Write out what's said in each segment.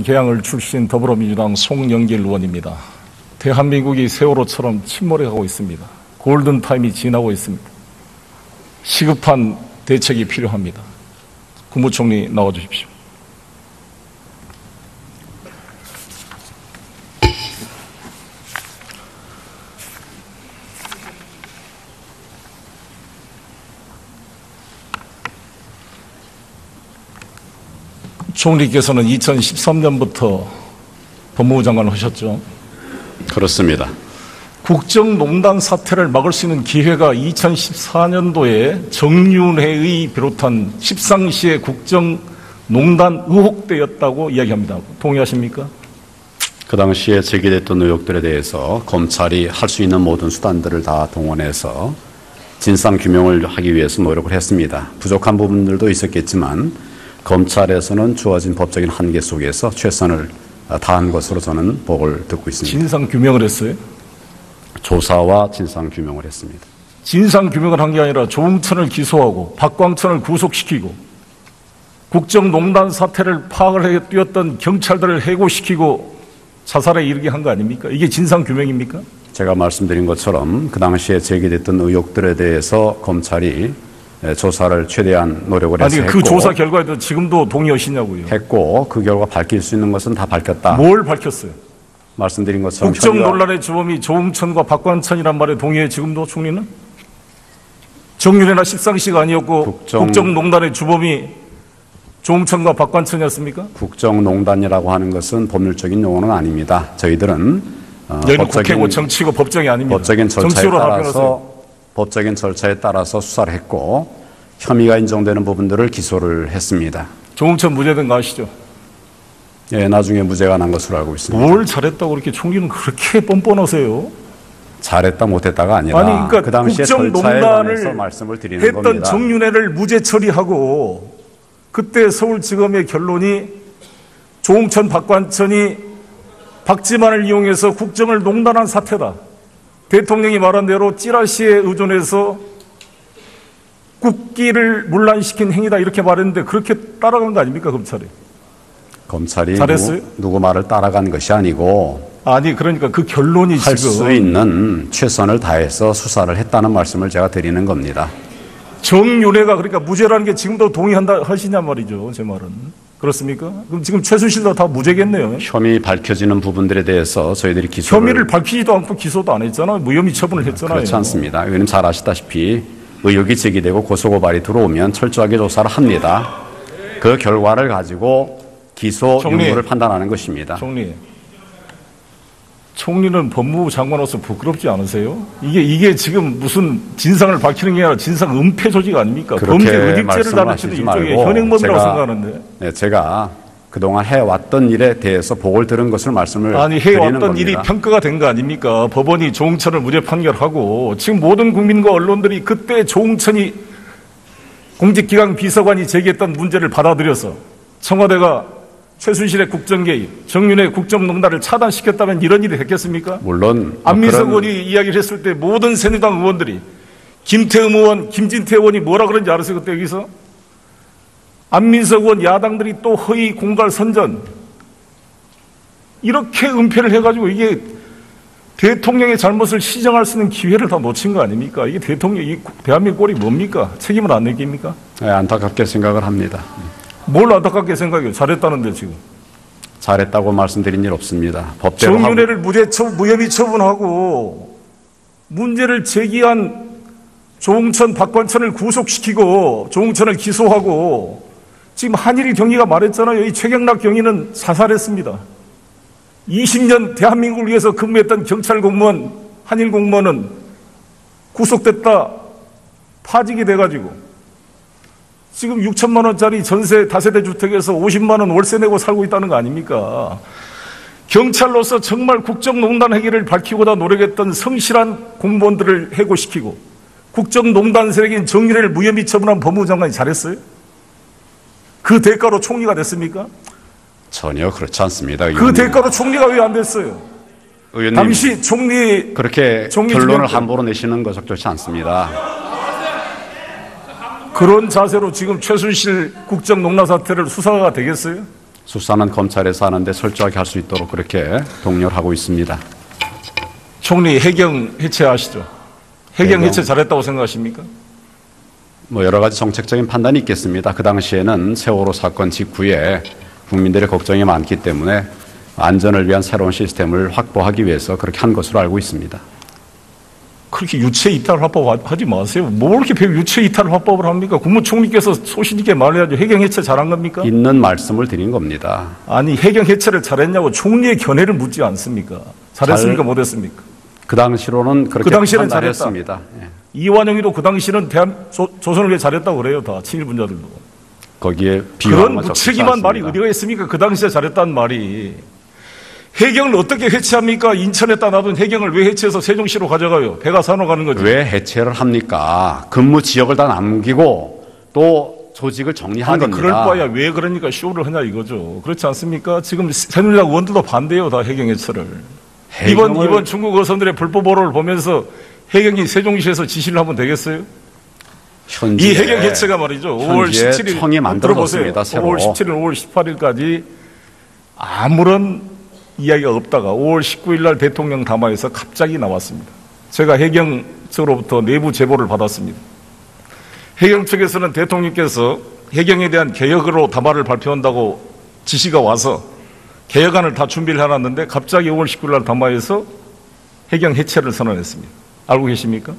개항을 출신 더불어민주당 송영길 의원입니다. 대한민국이 세월호처럼 침몰해가고 있습니다. 골든타임이 지나고 있습니다. 시급한 대책이 필요합니다. 국무총리 나와주십시오. 총리께서는 2013년부터 법무부 장관을 하셨죠. 그렇습니다. 국정농단 사태를 막을 수 있는 기회가 2014년도에 정윤회의 비롯한 십상시의 국정농단 의혹 때였다고 이야기합니다. 동의하십니까? 그 당시에 제기됐던 의혹들에 대해서 검찰이 할 수 있는 모든 수단들을 다 동원해서 진상규명을 하기 위해서 노력을 했습니다. 부족한 부분들도 있었겠지만 검찰에서는 주어진 법적인 한계 속에서 최선을 다한 것으로 저는 보고를 듣고 있습니다. 진상규명을 했어요? 조사와 진상규명을 했습니다. 진상규명을 한 게 아니라 조응천을 기소하고 박광천을 구속시키고 국정농단 사태를 파악을 해 뛰었던 경찰들을 해고시키고 자살에 이르게 한 거 아닙니까? 이게 진상규명입니까? 제가 말씀드린 것처럼 그 당시에 제기됐던 의혹들에 대해서 검찰이 조사를 최대한 노력을 해서 했고. 아니, 그 조사 결과에도 지금도 동의하시냐고요. 했고 그 결과 밝힐 수 있는 것은 다 밝혔다. 뭘 밝혔어요? 말씀드린 것처럼 국정 논란의 주범이 조응천과 박광천이란 말에 동의해 지금도 총리는? 정윤회나 십상시가 아니었고 국정농단의 주범이 조응천과 박광천이었습니까? 국정농단이라고 하는 것은 법률적인 용어는 아닙니다. 저희들은 여기는 국회고 정치고 법정이 아닙니다. 법적인 절차에 따라서 수사를 했고 혐의가 인정되는 부분들을 기소를 했습니다. 조응천 무죄된 거 아시죠? 예, 나중에 무죄가 난 것으로 알고 있습니다. 뭘 잘했다고 그렇게 총리는 그렇게 뻔뻔하세요? 잘했다 못했다가 아니라 아니, 그러니까 그 당시에 절차에 관해서 말씀을 드리는 했던 겁니다. 정윤회를 무죄 처리하고 그때 서울지검의 결론이 조응천, 박광천이 박지만을 이용해서 국정을 농단한 사태다. 대통령이 말한 대로 찌라시에 의존해서 국기를 문란시킨 행위다 이렇게 말했는데 그렇게 따라간 거 아닙니까, 검찰이? 검찰이 누구 말을 따라간 것이 아니고 아니 그러니까 그 결론이 할 수 있는 최선을 다해서 수사를 했다는 말씀을 제가 드리는 겁니다. 정윤회가 그러니까 무죄라는 게 지금도 동의한다 하시냐 말이죠, 제 말은. 그렇습니까? 그럼 지금 최순실도 다 무죄겠네요. 혐의 밝혀지는 부분들에 대해서 저희들이 혐의를 밝히지도 않고 기소도 안 했잖아요. 무혐의 처분을 했잖아요. 그렇지 않습니다. 의원님 잘 아시다시피 의혹이 제기되고 고소고발이 들어오면 철저하게 조사를 합니다. 그 결과를 가지고 기소 유무를 판단하는 것입니다. 총리는 법무부 장관으로서 부끄럽지 않으세요? 이게 지금 무슨 진상을 밝히는 게 아니라 진상 은폐 조직 아닙니까? 범죄 의혹죄를 다루치는 일종의 현행범이라고 생각하는데. 네, 제가 그동안 해왔던 일에 대해서 보고를 들은 것을 말씀을 아니, 드리는 겁니다. 해왔던 일이 평가가 된 거 아닙니까? 법원이 조응천을 무죄 판결하고 지금 모든 국민과 언론들이 그때 조응천이 공직기강 비서관이 제기했던 문제를 받아들여서 청와대가 최순실의 국정개입, 정윤회의 국정농단을 차단시켰다면 이런 일이 됐겠습니까? 물론 안민석 의원이 이야기를 했을 때 모든 새누리당 의원들이 김태흠 의원, 김진태 의원이 뭐라 그런지 알았어요? 그때 여기서? 안민석 의원 야당들이 또 허위 공갈 선전 이렇게 은폐를 해가지고 이게 대통령의 잘못을 시정할 수 있는 기회를 다 놓친 거 아닙니까? 이게 대한민국 꼴이 뭡니까? 책임을 안 느낍니까? 네, 안타깝게 생각을 합니다. 뭘 안타깝게 생각해요? 잘했다는데 지금. 잘했다고 말씀드린 일 없습니다. 법대로 정윤회를 무혐의 처분하고 문제를 제기한 조응천, 박광천을 구속시키고 조응천을 기소하고 지금 한일 경위가 말했잖아요. 이 최경락 경위는 자살했습니다. 20년 대한민국을 위해서 근무했던 경찰 공무원, 한일 공무원은 구속됐다 파직이 돼가지고 지금 6천만 원짜리 전세 다세대 주택에서 50만 원 월세 내고 살고 있다는 거 아닙니까? 경찰로서 정말 국정농단 행위를 밝히고자 노력했던 성실한 공무원들을 해고시키고 국정농단 세력인 정윤회를 무혐의 처분한 법무부 장관이 잘했어요? 그 대가로 총리가 됐습니까? 전혀 그렇지 않습니다. 의원님. 그 대가로 총리가 왜 안 됐어요? 의원님, 당시 총리 그렇게 결론을 함부로 내시는 것 적절치 않습니다. 그런 자세로 지금 최순실 국정농단 사태를 수사가 되겠어요? 수사는 검찰에서 하는데 철저하게 할 수 있도록 그렇게 독려를 하고 있습니다. 총리 해경 해체하시죠. 해경 해체 잘했다고 생각하십니까? 뭐 여러 가지 정책적인 판단이 있겠습니다. 그 당시에는 세월호 사건 직후에 국민들의 걱정이 많기 때문에 안전을 위한 새로운 시스템을 확보하기 위해서 그렇게 한 것으로 알고 있습니다. 그렇게 유체 이탈 화법 하지 마세요. 뭐 이렇게 유체 이탈 화법을 합니까? 국무총리께서 소신 있게 말해야죠. 해경 해체 잘한 겁니까? 있는 말씀을 드린 겁니다. 아니 해경 해체를 잘했냐고 총리의 견해를 묻지 않습니까? 잘했습니까? 못했습니까? 그 당시로는 그렇게 그 당시에는 판단했습니다. 예. 이완영이도 그 당시는 조선을 위해 잘했다고 그래요. 다 친일분자들도. 거기에 그런 무책임한 말이 어디가 있습니까? 그 당시에 잘했다는 말이. 해경을 어떻게 해체합니까? 인천에다 놔둔 해경을 왜 해체해서 세종시로 가져가요? 배가 산으로 가는 거죠. 왜 해체를 합니까? 근무 지역을 다 남기고 또 조직을 정리한 겁니다. 그럴 바야 왜 그러니까 쇼를 하냐 이거죠. 그렇지 않습니까? 지금 새누리당 의원들도 반대해요. 다 해경 해체를. 이번 중국 어선들의 불법 보로를 보면서 해경이 세종시에서 지시를 하면 되겠어요? 이 해경 해체가 말이죠. 5월 17일 청이 만들어졌습니다. 5월 17일, 5월 18일까지 아무런 이야기가 없다가 5월 19일 날 대통령 담화에서 갑자기 나왔습니다. 제가 해경 측으로부터 내부 제보를 받았습니다. 해경 측에서는 대통령께서 해경에 대한 개혁으로 담화를 발표한다고 지시가 와서 개혁안을 다 준비를 해놨는데 갑자기 5월 19일 날 담화에서 해경 해체를 선언했습니다. 알고 계십니까?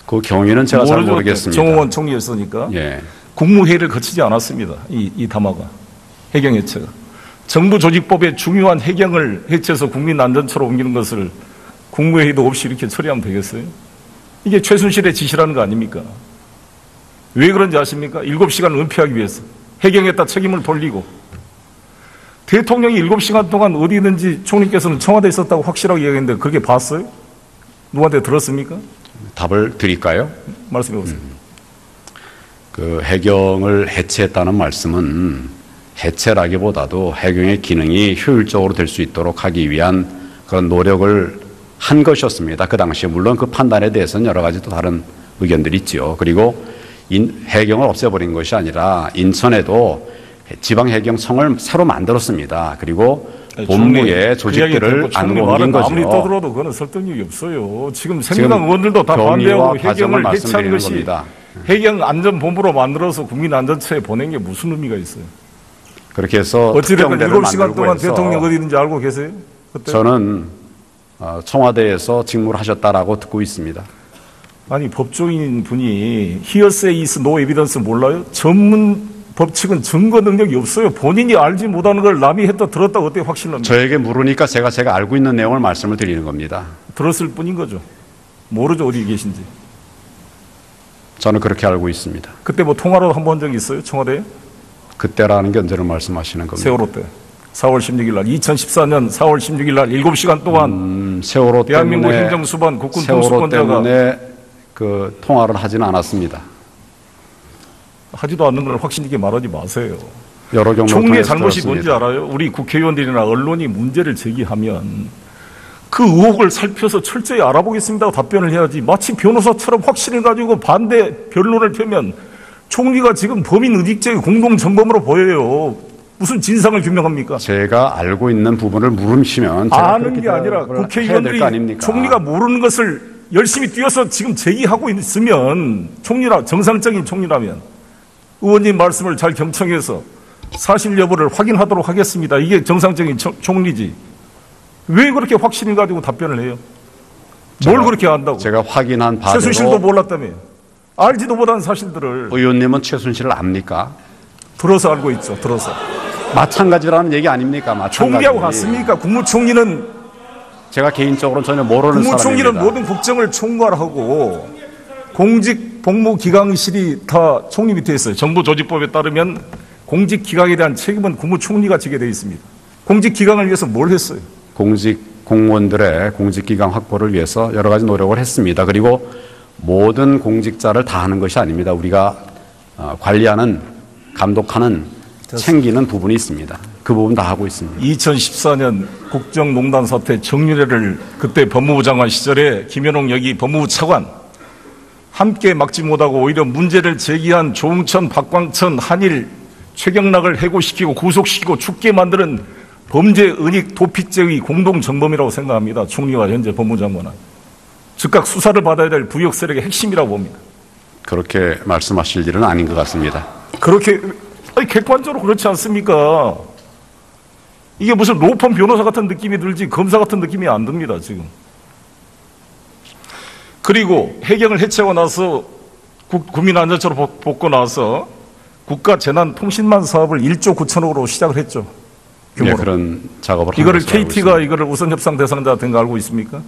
그 경위는 제가 잘 모르겠습니다. 정홍원 총리였으니까. 예. 국무회의를 거치지 않았습니다. 이 담화가. 해경 해체가. 정부 조직법의 중요한 해경을 해체해서 국민 안전처로 옮기는 것을 국무회의도 없이 이렇게 처리하면 되겠어요? 이게 최순실의 지시라는 거 아닙니까? 왜 그런지 아십니까? 7시간을 은폐하기 위해서. 해경에다 책임을 돌리고. 대통령이 7시간 동안 어디 있는지 총리께서는 청와대에 있었다고 확실하게 얘기했는데 그렇게 봤어요? 누구한테 들었습니까? 답을 드릴까요? 말씀해 보세요. 그 해경을 해체했다는 말씀은 해체라기보다도 해경의 기능이 효율적으로 될 수 있도록 하기 위한 그런 노력을 한 것이었습니다. 그 당시에 물론 그 판단에 대해서는 여러 가지 또 다른 의견들이 있지요. 그리고 해경을 없애버린 것이 아니라 인천에도 지방해경청을 새로 만들었습니다. 그리고 본부의 조직들을 안 옮긴 거죠. 아무리 떠들어도 그거는 설득력이 없어요. 지금 새누리당 의원들도 다 반대하고 해경을 해체한 것이 겁니다. 해경 안전본부로 만들어서 국민안전처에 보낸 게 무슨 의미가 있어요? 그렇게 해서 어찌됐건 7시간 동안 대통령 어디 있는지 알고 계세요? 그때? 저는 청와대에서 직무를 하셨다라고 듣고 있습니다. 아니 법조인 분이 hearsay is no evidence 몰라요? 전문 법칙은 증거 능력이 없어요. 본인이 알지 못하는 걸 남이 했다 들었다 어떻게 확신합니까? 저에게 물으니까 제가 알고 있는 내용을 말씀을 드리는 겁니다. 들었을 뿐인 거죠. 모르죠 어디 계신지. 저는 그렇게 알고 있습니다. 그때 뭐 통화로 한 번 적이 있어요? 청와대에? 그때라는 게 언제를 말씀하시는 겁니까? 세월호 때. 4월 16일 날 2014년 4월 16일 날 7시간 동안 세월호 대한민국 때문에 행정수반 국군 세월호 통수권자가 때문에 그 통화를 하지는 않았습니다. 하지도 않는 걸 확신 있게 말하지 마세요. 여러 경로 총리의 잘못이 들었습니다. 뭔지 알아요? 우리 국회의원들이나 언론이 문제를 제기하면 그 의혹을 살펴서 철저히 알아보겠습니다 답변을 해야지 마치 변호사처럼 확신을 가지고 반대 변론을 펴면 총리가 지금 범인 의직죄의 공동정범으로 보여요. 무슨 진상을 규명합니까? 제가 알고 있는 부분을 물으시면 제가 아는 게 아니라 국회의원들이 총리가 모르는 것을 열심히 뛰어서 지금 제기하고 있으면 정상적인 총리라면 의원님 말씀을 잘 경청해서 사실 여부를 확인하도록 하겠습니다. 이게 정상적인 총리지. 왜 그렇게 확신을 가지고 답변을 해요? 뭘 그렇게 안다고? 제가 확인한 바대로 최순실도 몰랐다며. 알지도 못한 사실들을. 의원님은 최순실을 압니까? 들어서 알고 있죠. 들어서. 마찬가지라는 얘기 아닙니까? 마찬가지. 총리하고 같습니까? 국무총리는 제가 개인적으로 전혀 모르는 국무총리는 사람입니다. 모든 국정을 총괄하고 공직 복무기강실이 다 총리 밑에 있어요. 정부조직법에 따르면 공직기강에 대한 책임은 국무총리가 지게 되어 있습니다. 공직기강을 위해서 뭘 했어요? 공무원들의 공직기강 확보를 위해서 여러 가지 노력을 했습니다. 그리고 모든 공직자를 다 하는 것이 아닙니다. 우리가 관리하는, 감독하는, 챙기는 부분이 있습니다. 그 부분 다 하고 있습니다. 2014년 국정농단 사태 정유래를 그때 법무부 장관 시절에 김현옥 여기 법무부 차관 함께 막지 못하고 오히려 문제를 제기한 조응천, 박광천, 한일 최경락을 해고시키고 구속시키고 죽게 만드는 범죄 은닉 도피죄의 공동정범이라고 생각합니다. 총리와 현재 법무장관은. 즉각 수사를 받아야 될 부역 세력의 핵심이라고 봅니다. 그렇게 말씀하실 일은 아닌 것 같습니다. 그렇게 객관적으로 그렇지 않습니까? 이게 무슨 로펌 변호사 같은 느낌이 들지 검사 같은 느낌이 안 듭니다, 지금. 그리고 해경을 해체하고 나서 국민안전처로 복고 나서 국가재난통신망 사업을 1조 9천억으로 시작을 했죠. 규모로. 네, 그런 작업을 이거를 하는 것으로 알고 KT가 있습니다. 이거를 우선 협상 대상자 된 거 알고 있습니까?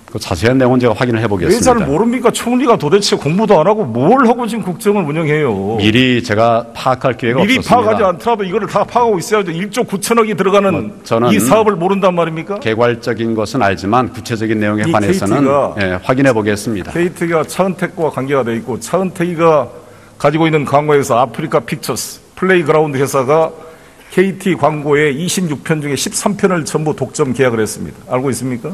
그 자세한 내용은 제가 확인을 왜 해보겠습니다. 잘 모릅니까? 총리가 도대체 공부도 안 하고 뭘 하고 지금 국정을 운영해요? 미리 제가 파악할 기회가 미리 없었습니다. 파악하지 않더라도 이거를 다 파악하고 있어야죠. 1조 9천억이 들어가는 저는 이 사업을 모른단 말입니까? 개괄적인 것은 알지만 구체적인 내용에 이 관해서는 KT가 확인해 보겠습니다. KT가 차은택과 관계가 돼 있고 차은택이가 가지고 있는 광고에서 아프리카 픽처스 플레이그라운드 회사가 KT 광고의 26편 중에 13편을 전부 독점 계약을 했습니다. 알고 있습니까?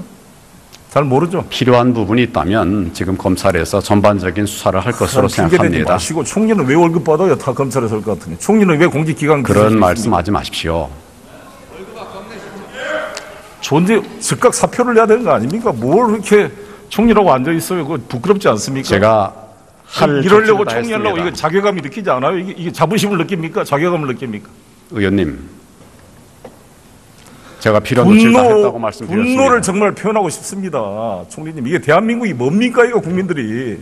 잘 모르죠. 필요한 부분이 있다면 지금 검찰에서 전반적인 수사를 할 것으로 핑계대지 생각합니다. 마시고 총리는 왜 월급 받아요? 다 검찰에서 할 것 같으니. 총리는 왜 공직기관 그런 말씀하지 마십시오. 존재 즉각 사표를 내야 되는 거 아닙니까? 뭘 이렇게 총리라고 앉아 있어요? 그거 부끄럽지 않습니까? 제가 이러려고 총리하려고 이거 자괴감이 느끼지 않아요? 이게 자부심을 느낍니까? 자괴감을 느낍니까? 의원님, 제가 필요한 조치를 다 했다고 말씀드렸습니다. 분노를 정말 표현하고 싶습니다. 총리님, 이게 대한민국이 뭡니까? 이거 국민들이.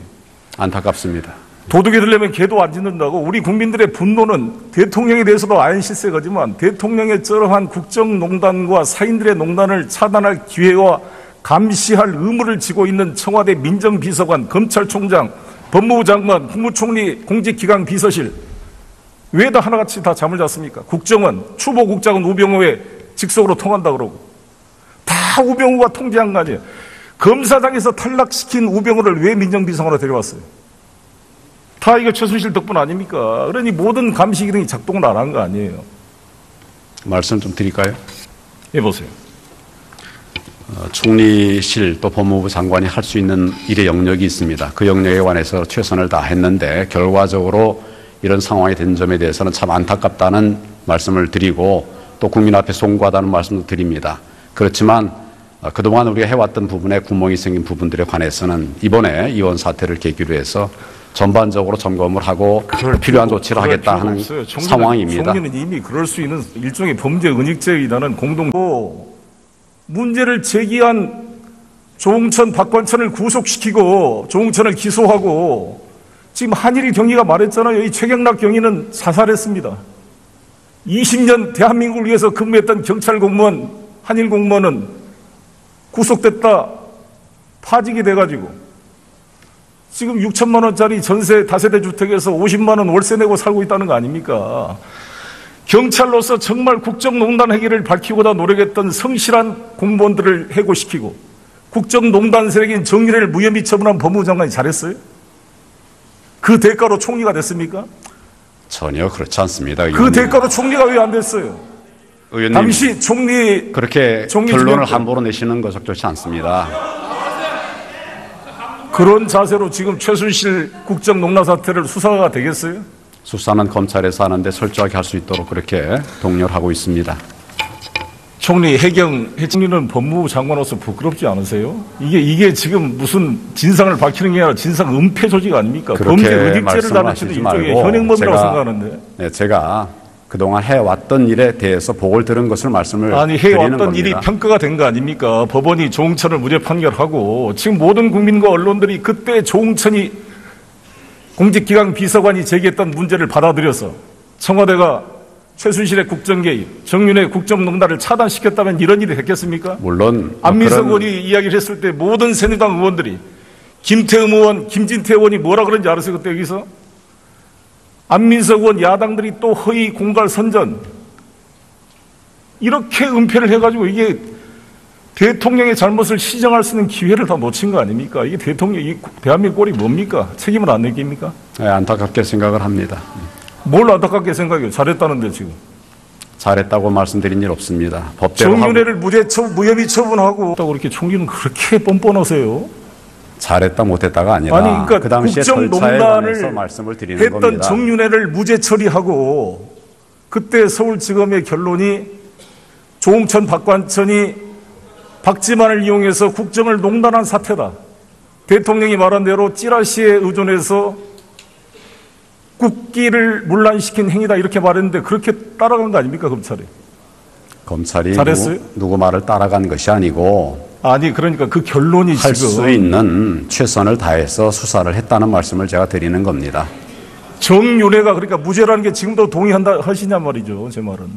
안타깝습니다. 도둑이 들려면 개도 안 짖는다고. 우리 국민들의 분노는 대통령에 대해서도 아인실세거지만 대통령의 쩌렁한 국정농단과 사인들의 농단을 차단할 기회와 감시할 의무를 지고 있는 청와대 민정비서관, 검찰총장, 법무부 장관, 국무총리, 공직기강 비서실 왜 다 하나같이 다 잠을 잤습니까? 국정원, 추보국장은 우병우의 직속으로 통한다 그러고 다 우병우가 통제한 거 아니에요. 검사장에서 탈락시킨 우병우를 왜 민정비서관으로 데려왔어요? 다 이거 최순실 덕분 아닙니까? 그러니 모든 감시 기능이 작동을 안 한 거 아니에요. 말씀 좀 드릴까요? 해보세요. 총리실 또 법무부 장관이 할 수 있는 일의 영역이 있습니다. 그 영역에 관해서 최선을 다했는데 결과적으로 이런 상황이 된 점에 대해서는 참 안타깝다는 말씀을 드리고 또 국민 앞에 송구하다는 말씀도 드립니다. 그렇지만 그동안 우리가 해왔던 부분에 구멍이 생긴 부분들에 관해서는 이번에 이원 사태를 계기로 해서 전반적으로 점검을 하고 필요한 조치를 하겠다 하는 상황입니다. 총리는 이미 그럴 수 있는 일종의 범죄 은닉죄에 의한 문제를 제기한 조응천, 박관천을 구속시키고 조응천을 기소하고 지금 한일 경위가 말했잖아요. 이 최경락 경위는 자살했습니다. 20년 대한민국을 위해서 근무했던 경찰 공무원, 한일 공무원은 구속됐다 파직이 돼가지고 지금 6천만 원짜리 전세 다세대 주택에서 50만 원 월세 내고 살고 있다는 거 아닙니까? 경찰로서 정말 국정농단 행위를 밝히고자 노력했던 성실한 공무원들을 해고시키고 국정농단 세력인 정유래를 무혐의 처분한 법무부 장관이 잘했어요? 그 대가로 총리가 됐습니까? 전혀 그렇지 않습니다. 그 의원님. 대가로 총리가 왜 안 됐어요? 의원님, 당시 총리 그렇게 총리 결론을 중에 함부로 내시는 것 적절치 않습니다. 그런 자세로 지금 최순실 국정농단 사태를 수사가 되겠어요? 수사는 검찰에서 하는데 철저하게 할 수 있도록 그렇게 독려를 하고 있습니다. 총리 해경총리는 법무부 장관으로서 부끄럽지 않으세요? 이게 지금 무슨 진상을 밝히는 게 아니라 진상 은폐 조직 아닙니까? 범죄 은닉죄를 다루치는 일종의 현행범이라고 생각하는데. 네, 제가 그동안 해왔던 일에 대해서 보고를 들은 것을 말씀을 아니 드리는 해왔던 겁니다. 일이 평가가 된 거 아닙니까? 법원이 조응천을 무죄 판결하고 지금 모든 국민과 언론들이 그때 조응천이 공직기강 비서관이 제기했던 문제를 받아들여서 청와대가 최순실의 국정개입, 정윤의 국정농단을 차단시켰다면 이런 일이 됐겠습니까? 물론 안민석 의원이 이야기를 했을 때 모든 새누리당 의원들이 김태흠 의원, 김진태 의원이 뭐라 그런지 알았어요? 그때 여기서? 안민석 의원 야당들이 또 허위 공갈 선전 이렇게 은폐를 해가지고 이게 대통령의 잘못을 시정할 수 있는 기회를 다 놓친 거 아닙니까? 이게 이 대한민국 꼴이 뭡니까? 책임을 안 느낍니까? 네, 안타깝게 생각을 합니다. 뭘 안타깝게 생각해요? 잘했다는데 지금. 잘했다고 말씀드린 일 없습니다. 법대로 정윤회를 무혐의 처분하고 그렇게 총리는 그렇게 뻔뻔하세요? 잘했다 못했다가 아니라 아니 그러니까 그 당시에 절차에 관해서 국정농단을 말씀을 드리는 했던 겁니다. 정윤회를 무죄 처리하고 그때 서울지검의 결론이 조응천, 박관천이 박지만을 이용해서 국정을 농단한 사태다. 대통령이 말한 대로 찌라시에 의존해서 국기를 문란시킨 행위다 이렇게 말했는데 그렇게 따라간 거 아닙니까, 검찰이? 검찰이 잘했어요? 누구 말을 따라간 것이 아니고 아니 그러니까 그 결론이 할 지금 수 있는 최선을 다해서 수사를 했다는 말씀을 제가 드리는 겁니다. 정윤회가 그러니까 무죄라는 게 지금도 동의한다 하시냐 말이죠. 제 말은.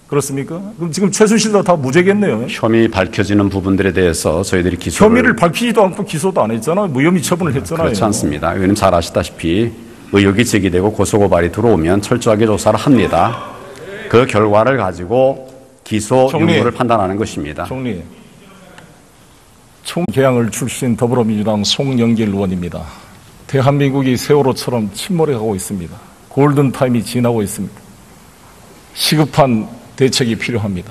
그렇습니까? 그럼 지금 최순실도 다 무죄겠네요. 혐의 밝혀지는 부분들에 대해서 저희들이 기소를 혐의를 밝히지도 않고 기소도 안 했잖아요. 무혐의 처분을 했잖아요. 그렇지 않습니다. 의원님 잘 아시다시피 의혹이 제기되고 고소고발이 들어오면 철저하게 조사를 합니다. 그 결과를 가지고 기소 유무를 판단하는 것입니다. 총리, 총개항을 출신 더불어민주당 송영길 의원입니다. 대한민국이 세월호처럼 침몰해가고 있습니다. 골든타임이 지나고 있습니다. 시급한 대책이 필요합니다.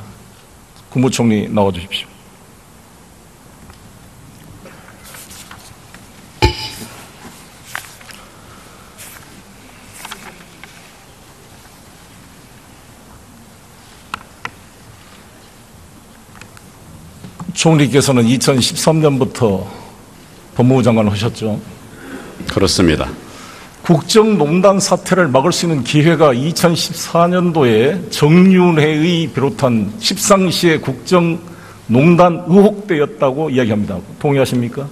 국무총리 나와주십시오. 총리께서는 2013년부터 법무부 장관을 하셨죠. 그렇습니다. 국정농단 사태를 막을 수 있는 기회가 2014년도에 정윤회의 비롯한 십상시의 국정농단 의혹 때였다고 이야기합니다. 동의하십니까?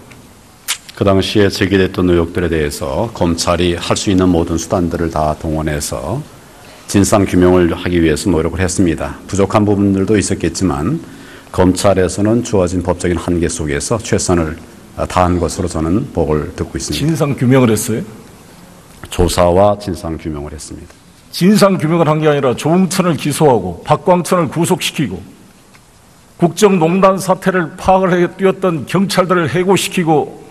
그 당시에 제기됐던 의혹들에 대해서 검찰이 할 수 있는 모든 수단들을 다 동원해서 진상 규명을 하기 위해서 노력을 했습니다. 부족한 부분들도 있었겠지만 검찰에서는 주어진 법적인 한계 속에서 최선을 다한 것으로 저는 보고를 듣고 있습니다. 진상 규명을 했어요? 조사와 진상 규명을 했습니다. 진상 규명을 한 게 아니라 조응천을 기소하고 박광천을 구속시키고 국정농단 사태를 파악을 해 뛰었던 경찰들을 해고시키고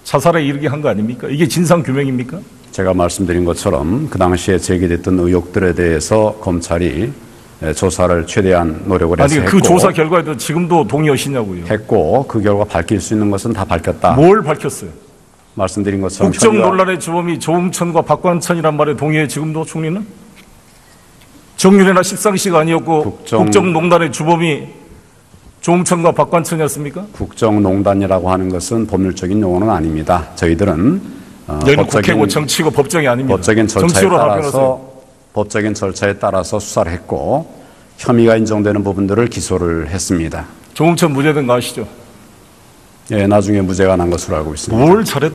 자살에 이르게 한 거 아닙니까? 이게 진상 규명입니까? 제가 말씀드린 것처럼 그 당시에 제기됐던 의혹들에 대해서 검찰이 조사를 최대한 노력을 해서 아니 그 조사 결과에도 지금도 동의하시냐고요. 했고 그 결과 밝힐 수 있는 것은 다 밝혔다. 뭘 밝혔어요? 말씀드린 것처럼 국정 논란의 주범이 조응천과 박관천이란 말에 동의해 지금도 총리는? 정윤회나 십상시가 아니었고 국정농단의 주범이 조응천과 박관천이었습니까? 국정농단이라고 하는 것은 법률적인 용어는 아닙니다. 저희들은 여기는 국회고 정치고 법정이 아닙니다. 법적인 절차에 따라서 수사를 했고 혐의가 인정되는 부분들을 기소를 했습니다. 조응천 무죄된 거 아시죠? 예, 나중에 무죄가 난 것으로 알고 있습니다. 뭘 잘했